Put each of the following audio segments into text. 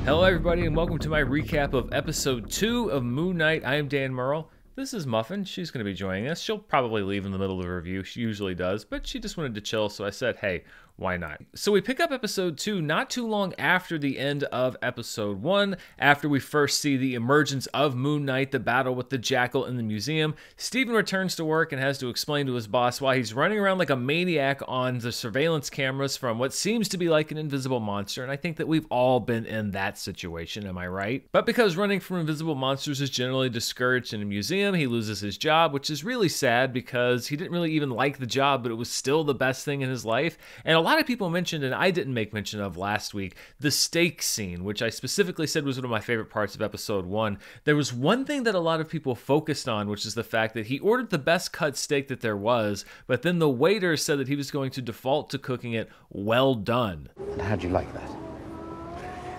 Hello everybody and welcome to my recap of episode 2 of Moon Knight. I am Dan Murrell. This is Muffin. She's going to be joining us. She'll probably leave in the middle of the review. She usually does, but she just wanted to chill, so I said, hey, why not? So we pick up episode 2 not too long after the end of episode 1, after we first see the emergence of Moon Knight, the battle with the Jackal in the museum. Steven returns to work and has to explain to his boss why he's running around like a maniac on the surveillance cameras from what seems to be like an invisible monster, and I think that we've all been in that situation, am I right? But because running from invisible monsters is generally discouraged in a museum, he loses his job, which is really sad because he didn't really even like the job, but it was still the best thing in his life. And a lot of people mentioned, and I didn't make mention of last week, the steak scene, which I specifically said was one of my favorite parts of episode 1. There was one thing that a lot of people focused on, which is the fact that he ordered the best cut steak that there was, but then the waiter said that he was going to default to cooking it well done. And how'd you like that?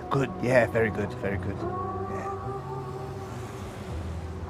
Good, yeah, very good, very good. Yeah.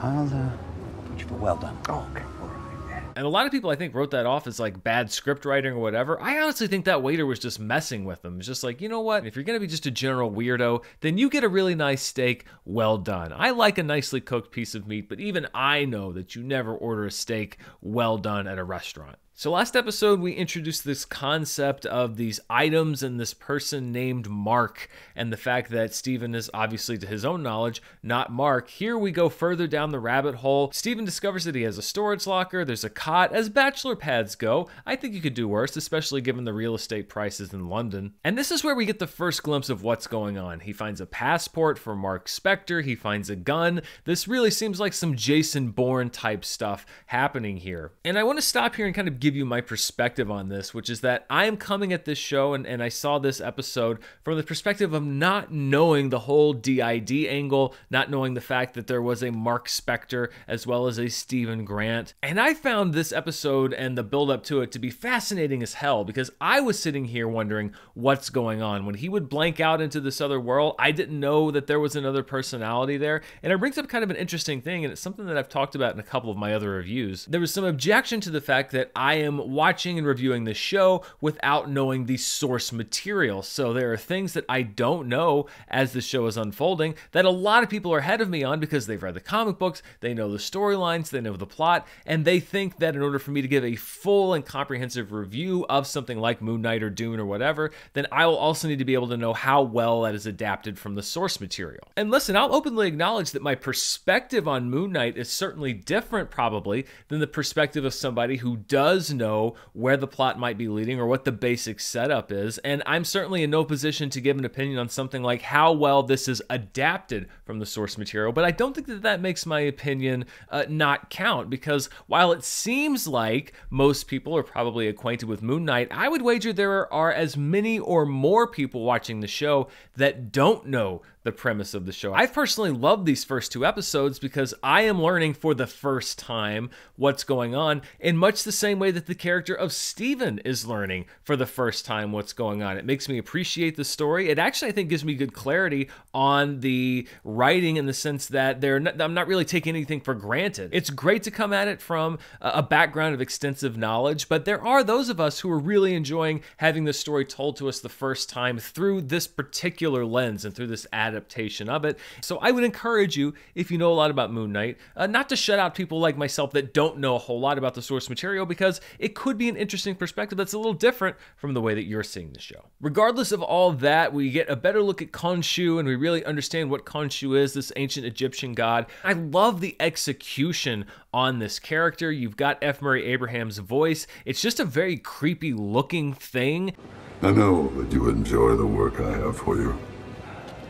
I'll put you for well done. Oh, okay, all right, yeah. And a lot of people, I think, wrote that off as like bad script writing or whatever. I honestly think that waiter was just messing with them. It's just like, you know what? If you're going to be just a general weirdo, then you get a really nice steak well done. I like a nicely cooked piece of meat, but even I know that you never order a steak well done at a restaurant. So last episode, we introduced this concept of these items and this person named Mark, and the fact that Steven is obviously, to his own knowledge, not Mark. Here we go further down the rabbit hole. Steven discovers that he has a storage locker, there's a cot. As bachelor pads go, I think you could do worse, especially given the real estate prices in London. And this is where we get the first glimpse of what's going on. He finds a passport for Mark Spector, he finds a gun. This really seems like some Jason Bourne type stuff happening here. And I want to stop here and kind of give you my perspective on this, which is that I am coming at this show and I saw this episode from the perspective of not knowing the whole DID angle, not knowing the fact that there was a Mark Spector as well as a Stephen Grant. And I found this episode and the build up to it to be fascinating as hell, because I was sitting here wondering what's going on. When he would blank out into this other world, I didn't know that there was another personality there. And it brings up kind of an interesting thing, and it's something that I've talked about in a couple of my other reviews. There was some objection to the fact that I am watching and reviewing this show without knowing the source material. So there are things that I don't know as the show is unfolding that a lot of people are ahead of me on because they've read the comic books, they know the storylines, they know the plot, and they think that in order for me to give a full and comprehensive review of something like Moon Knight or Dune or whatever, then I will also need to be able to know how well that is adapted from the source material. And listen, I'll openly acknowledge that my perspective on Moon Knight is certainly different probably than the perspective of somebody who does know where the plot might be leading or what the basic setup is, and I'm certainly in no position to give an opinion on something like how well this is adapted from the source material, but I don't think that that makes my opinion not count, because while it seems like most people are probably acquainted with Moon Knight, I would wager there are as many or more people watching the show that don't know the premise of the show. I've personally loved these first 2 episodes because I am learning for the first time what's going on in much the same way that the character of Steven is learning for the first time what's going on. It makes me appreciate the story. It actually, I think, gives me good clarity on the writing in the sense that I'm not really taking anything for granted. It's great to come at it from a background of extensive knowledge, but there are those of us who are really enjoying having the story told to us the first time through this particular lens and through this adaptation of it. So I would encourage you, if you know a lot about Moon Knight, not to shut out people like myself that don't know a whole lot about the source material, because it could be an interesting perspective that's a little different from the way that you're seeing the show. Regardless of all that, we get a better look at Khonshu and we really understand what Khonshu is, this ancient Egyptian god. I love the execution on this character. You've got F. Murray Abraham's voice. It's just a very creepy looking thing. I know that you enjoy the work I have for you.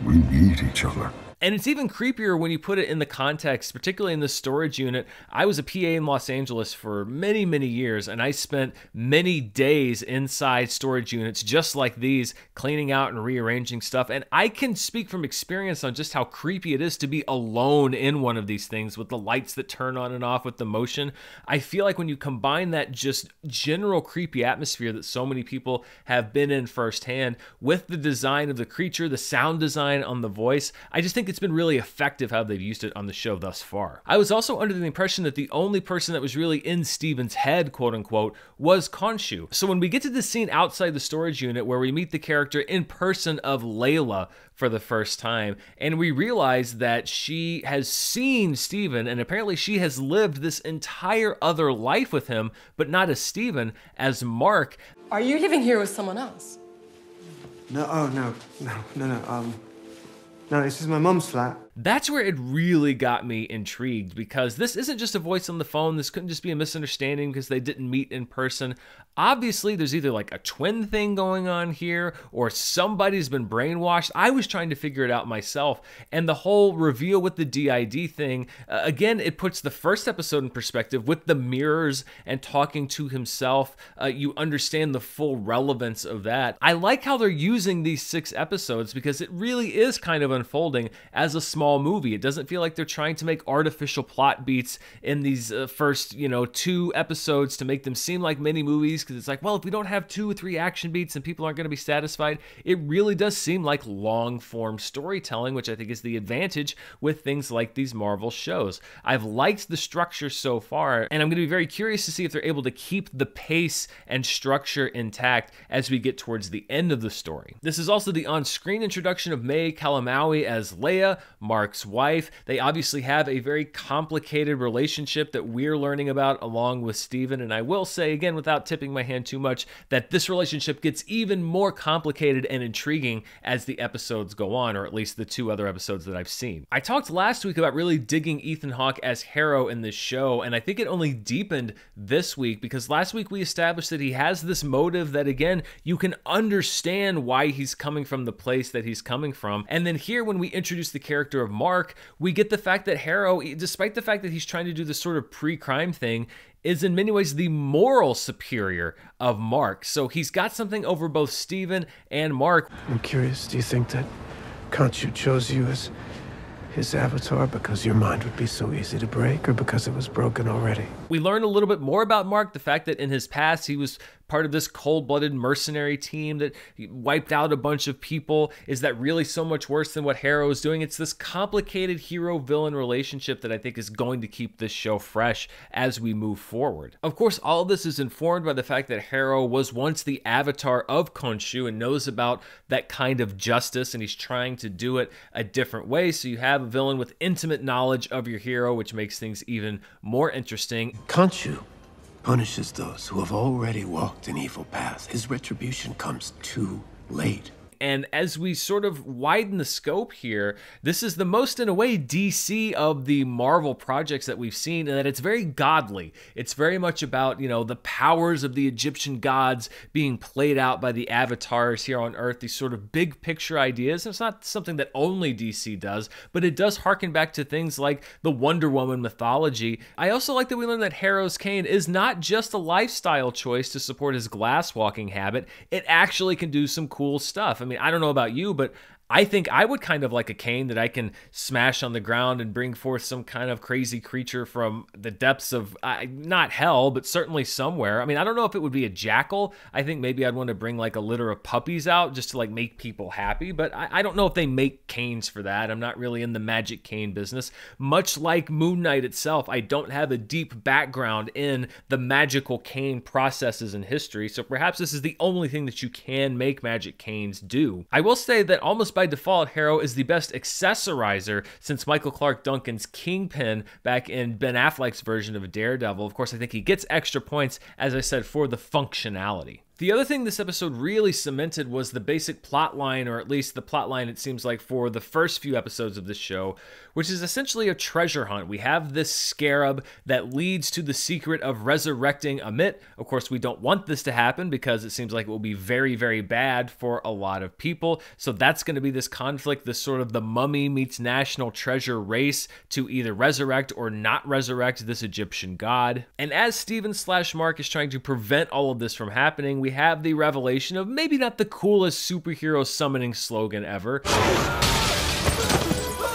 We need each other. And it's even creepier when you put it in the context, particularly in the storage unit. I was a PA in Los Angeles for many, many years, and I spent many days inside storage units just like these, cleaning out and rearranging stuff. And I can speak from experience on just how creepy it is to be alone in one of these things with the lights that turn on and off with the motion. I feel like when you combine that just general creepy atmosphere that so many people have been in firsthand with the design of the creature, the sound design on the voice, I just think think it's been really effective how they've used it on the show thus far. I was also under the impression that the only person that was really in Steven's head, quote unquote, was Khonshu. So when we get to the scene outside the storage unit where we meet the character in person of Layla for the first time, and we realize that she has seen Steven, and apparently she has lived this entire other life with him, but not as Steven, as Mark. Are you living here with someone else? No, oh, no. No, this is my mum's flat. That's where it really got me intrigued, because this isn't just a voice on the phone. This couldn't just be a misunderstanding because they didn't meet in person. Obviously, there's either like a twin thing going on here or somebody's been brainwashed. I was trying to figure it out myself. And the whole reveal with the DID thing, again, it puts the first episode in perspective with the mirrors and talking to himself. You understand the full relevance of that. I like how they're using these 6 episodes because it really is kind of unfolding as a small movie. It doesn't feel like they're trying to make artificial plot beats in these first, 2 episodes to make them seem like mini movies, because it's like, well, if we don't have 2 or 3 action beats and people aren't going to be satisfied, it really does seem like long form storytelling, which I think is the advantage with things like these Marvel shows. I've liked the structure so far, and I'm going to be very curious to see if they're able to keep the pace and structure intact as we get towards the end of the story. This is also the on-screen introduction of May Kalamaui as Leia, Mark's wife. They obviously have a very complicated relationship that we're learning about along with Steven, and I will say again, without tipping my hand too much, that this relationship gets even more complicated and intriguing as the episodes go on, or at least the 2 other episodes that I've seen. I talked last week about really digging Ethan Hawke as Harrow in this show, and I think it only deepened this week, because last week we established that he has this motive that, again, you can understand why he's coming from the place that he's coming from. And then here, when we introduce the character of Mark, we get the fact that Harrow, despite the fact that he's trying to do this sort of pre-crime thing, is in many ways the moral superior of Mark. So he's got something over both Steven and Mark. I'm curious, do you think that Khonshu chose you as his avatar because your mind would be so easy to break, or because it was broken already? We learn a little bit more about Mark, the fact that in his past he was part of this cold-blooded mercenary team that wiped out a bunch of people. Is that really so much worse than what Harrow is doing? It's this complicated hero-villain relationship that I think is going to keep this show fresh as we move forward. Of course, all of this is informed by the fact that Harrow was once the avatar of Khonshu and knows about that kind of justice, and he's trying to do it a different way. So you have a villain with intimate knowledge of your hero, which makes things even more interesting. Khonshu punishes those who have already walked an evil path. His retribution comes too late. And as we sort of widen the scope here, this is the most, in a way, DC of the Marvel projects that we've seen, and that it's very godly. It's very much about, the powers of the Egyptian gods being played out by the avatars here on Earth, these sort of big picture ideas. And it's not something that only DC does, but it does harken back to things like the Wonder Woman mythology. I also like that we learn that Harrow's cane is not just a lifestyle choice to support his glass walking habit. It actually can do some cool stuff. I don't know about you, but I think I would kind of like a cane that I can smash on the ground and bring forth some kind of crazy creature from the depths of, not hell, but certainly somewhere. I don't know if it would be a jackal. I think maybe I'd want to bring like a litter of puppies out just to like make people happy, but I don't know if they make canes for that. I'm not really in the magic cane business. Much like Moon Knight itself, I don't have a deep background in the magical cane processes in history, so perhaps this is the only thing that you can make magic canes do. I will say that almost by default, Harrow is the best accessorizer since Michael Clark Duncan's Kingpin back in Ben Affleck's version of Daredevil. Of course, I think he gets extra points, as I said, for the functionality. The other thing this episode really cemented was the basic plot line, or at least the plot line it seems like for the first few episodes of this show, which is essentially a treasure hunt. We have this scarab that leads to the secret of resurrecting Amit. Of course, we don't want this to happen because it seems like it will be very, very bad for a lot of people. So that's going to be this conflict, this sort of the Mummy meets National Treasure race to either resurrect or not resurrect this Egyptian god. And as Steven/Mark is trying to prevent all of this from happening, we have the revelation of maybe not the coolest superhero summoning slogan ever.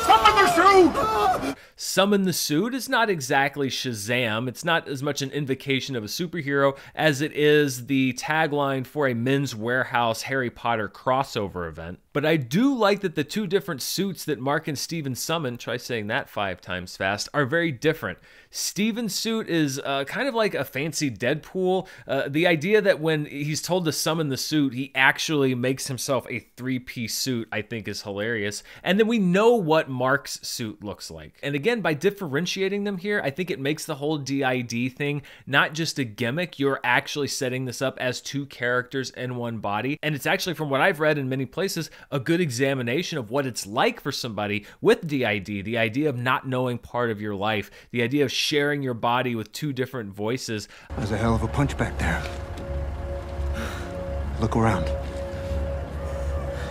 Summon the suit! Summon the suit is not exactly Shazam. It's not as much an invocation of a superhero as it is the tagline for a Men's Warehouse Harry Potter crossover event. But I do like that the two different suits that Mark and Steven summon, try saying that 5 times fast, are very different. Steven's suit is kind of like a fancy Deadpool. The idea that when he's told to summon the suit, he actually makes himself a 3-piece suit, I think is hilarious. And then we know what Mark's suit looks like. And again, by differentiating them here, I think it makes the whole DID thing not just a gimmick. You're actually setting this up as 2 characters in one body. And it's actually, from what I've read in many places, a good examination of what it's like for somebody with DID, the idea of not knowing part of your life, the idea of sharing your body with 2 different voices. There's a hell of a punch back there. Look around.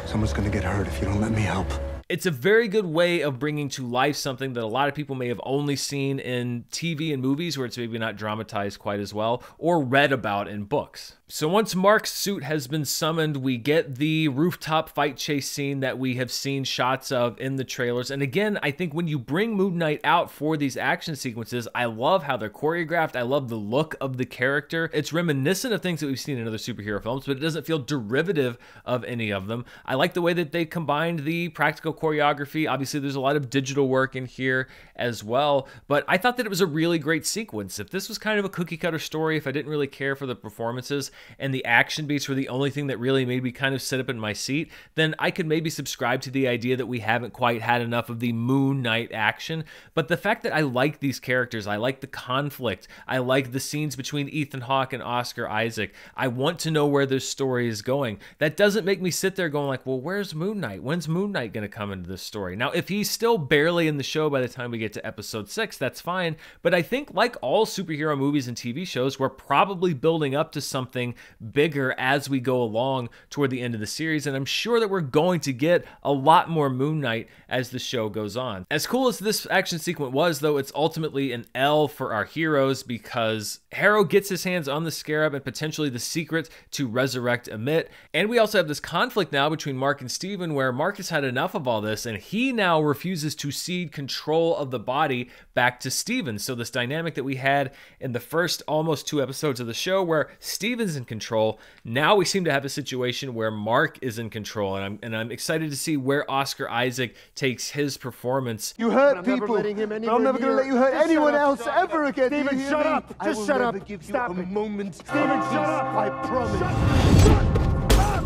Someone's gonna get hurt if you don't let me help. It's a very good way of bringing to life something that a lot of people may have only seen in TV and movies, where it's maybe not dramatized quite as well, or read about in books. So once Mark's suit has been summoned, we get the rooftop fight chase scene that we have seen shots of in the trailers. And again, I think when you bring Moon Knight out for these action sequences, I love how they're choreographed. I love the look of the character. It's reminiscent of things that we've seen in other superhero films, but it doesn't feel derivative of any of them. I like the way that they combined the practical choreography. Obviously, there's a lot of digital work in here as well, but I thought that it was a really great sequence. If this was kind of a cookie cutter story, if I didn't really care for the performances and the action beats were the only thing that really made me kind of sit up in my seat, then I could maybe subscribe to the idea that we haven't quite had enough of the Moon Knight action. But the fact that I like these characters, I like the conflict, I like the scenes between Ethan Hawke and Oscar Isaac, I want to know where this story is going. That doesn't make me sit there going like, well, where's Moon Knight? When's Moon Knight going to come into this story? Now, if he's still barely in the show by the time we get to episode 6, that's fine. But I think, like all superhero movies and TV shows, we're probably building up to something bigger as we go along toward the end of the series, and I'm sure that we're going to get a lot more Moon Knight as the show goes on. As cool as this action sequence was, though, it's ultimately an L for our heroes, because Harrow gets his hands on the Scarab and potentially the secret to resurrect Emmett. And we also have this conflict now between Mark and Steven, where Mark has had enough of all this, and he now refuses to cede control of the body back to Steven. So this dynamic that we had in the first almost 2 episodes of the show, where Steven's in control, now we seem to have a situation where Mark is in control, and I'm excited to see where Oscar Isaac takes his performance. You hurt people, but I'm never gonna let you hurt anyone else ever again. Steven, shut up! Just shut up! Stop it! Steven, shut up! I promise.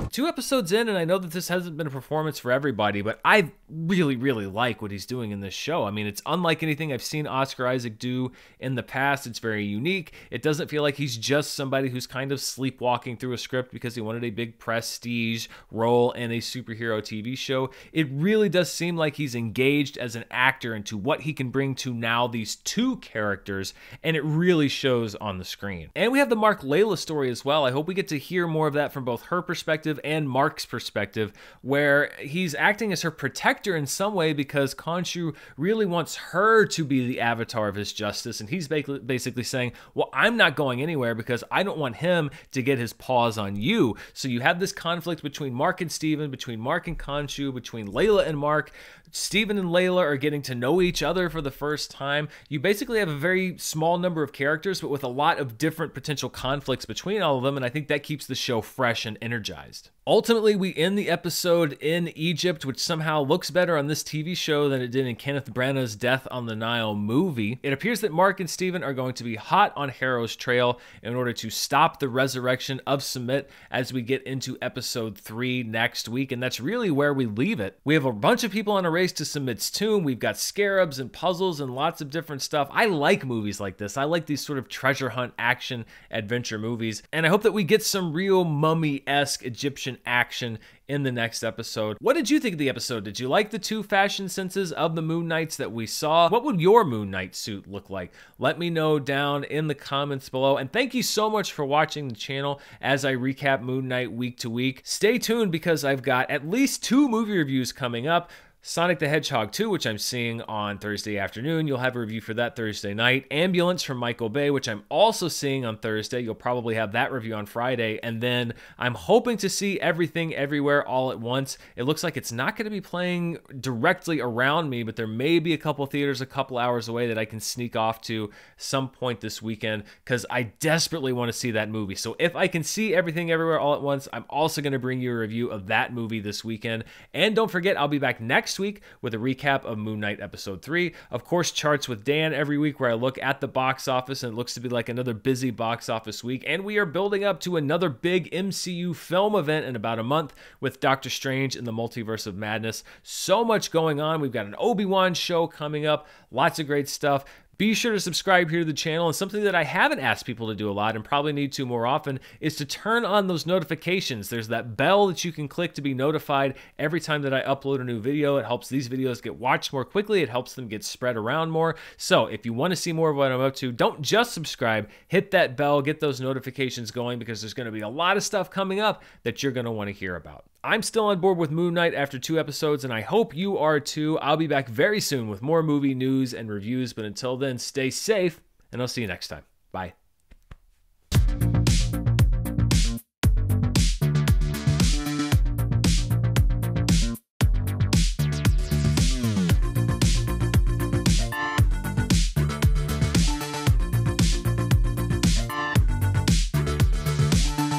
2 episodes in, and I know that this hasn't been a performance for everybody, but I really, really like what he's doing in this show. I mean, it's unlike anything I've seen Oscar Isaac do in the past. It's very unique. It doesn't feel like he's just somebody who's kind of sleepwalking through a script because he wanted a big prestige role in a superhero TV show. It really does seem like he's engaged as an actor into what he can bring to now these 2 characters, and it really shows on the screen. And we have the Mark Layla story as well. I hope we get to hear more of that from both her perspective and Mark's perspective, where he's acting as her protector in some way because Khonshu really wants her to be the avatar of his justice, and he's basically saying, well, I'm not going anywhere because I don't want him to get his paws on you. So you have this conflict between Mark and Steven, between Mark and Khonshu, between Layla and Mark. Steven and Layla are getting to know each other for the first time. You basically have a very small number of characters, but with a lot of different potential conflicts between all of them, and I think that keeps the show fresh and energized. Ultimately, we end the episode in Egypt, which somehow looks better on this TV show than it did in Kenneth Branagh's Death on the Nile movie. It appears that Mark and Steven are going to be hot on Harrow's trail in order to stop the resurrection of Summit as we get into episode 3 next week, and that's really where we leave it. We have a bunch of people on a race to Summit's tomb. We've got scarabs and puzzles and lots of different stuff. I like movies like this. I like these sort of treasure hunt action adventure movies, and I hope that we get some real mummy-esque Egyptian action in the next episode. What did you think of the episode? Did you like the 2 fashion senses of the Moon Knights that we saw? What would your Moon Knight suit look like? Let me know down in the comments below. And thank you so much for watching the channel as I recap Moon Knight week to week. Stay tuned because I've got at least 2 movie reviews coming up. Sonic the Hedgehog 2, which I'm seeing on Thursday afternoon. You'll have a review for that Thursday night. Ambulance from Michael Bay, which I'm also seeing on Thursday. You'll probably have that review on Friday. And then I'm hoping to see Everything Everywhere All at Once. It looks like it's not going to be playing directly around me, but there may be a couple theaters a couple hours away that I can sneak off to some point this weekend because I desperately want to see that movie. So if I can see Everything Everywhere All at Once, I'm also going to bring you a review of that movie this weekend. And don't forget, I'll be back next week with a recap of Moon Knight Episode 3. Of course, Charts with Dan every week where I look at the box office, and it looks to be like another busy box office week. And we are building up to another big MCU film event in about a month with Doctor Strange in the Multiverse of Madness. So much going on. We've got an Obi-Wan show coming up. Lots of great stuff. Be sure to subscribe here to the channel, and something that I haven't asked people to do a lot and probably need to more often is to turn on those notifications. There's that bell that you can click to be notified every time that I upload a new video. It helps these videos get watched more quickly. It helps them get spread around more. So if you want to see more of what I'm up to, don't just subscribe. Hit that bell, get those notifications going, because there's going to be a lot of stuff coming up that you're going to want to hear about. I'm still on board with Moon Knight after 2 episodes, and I hope you are too. I'll be back very soon with more movie news and reviews, but until then, stay safe, and I'll see you next time. Bye.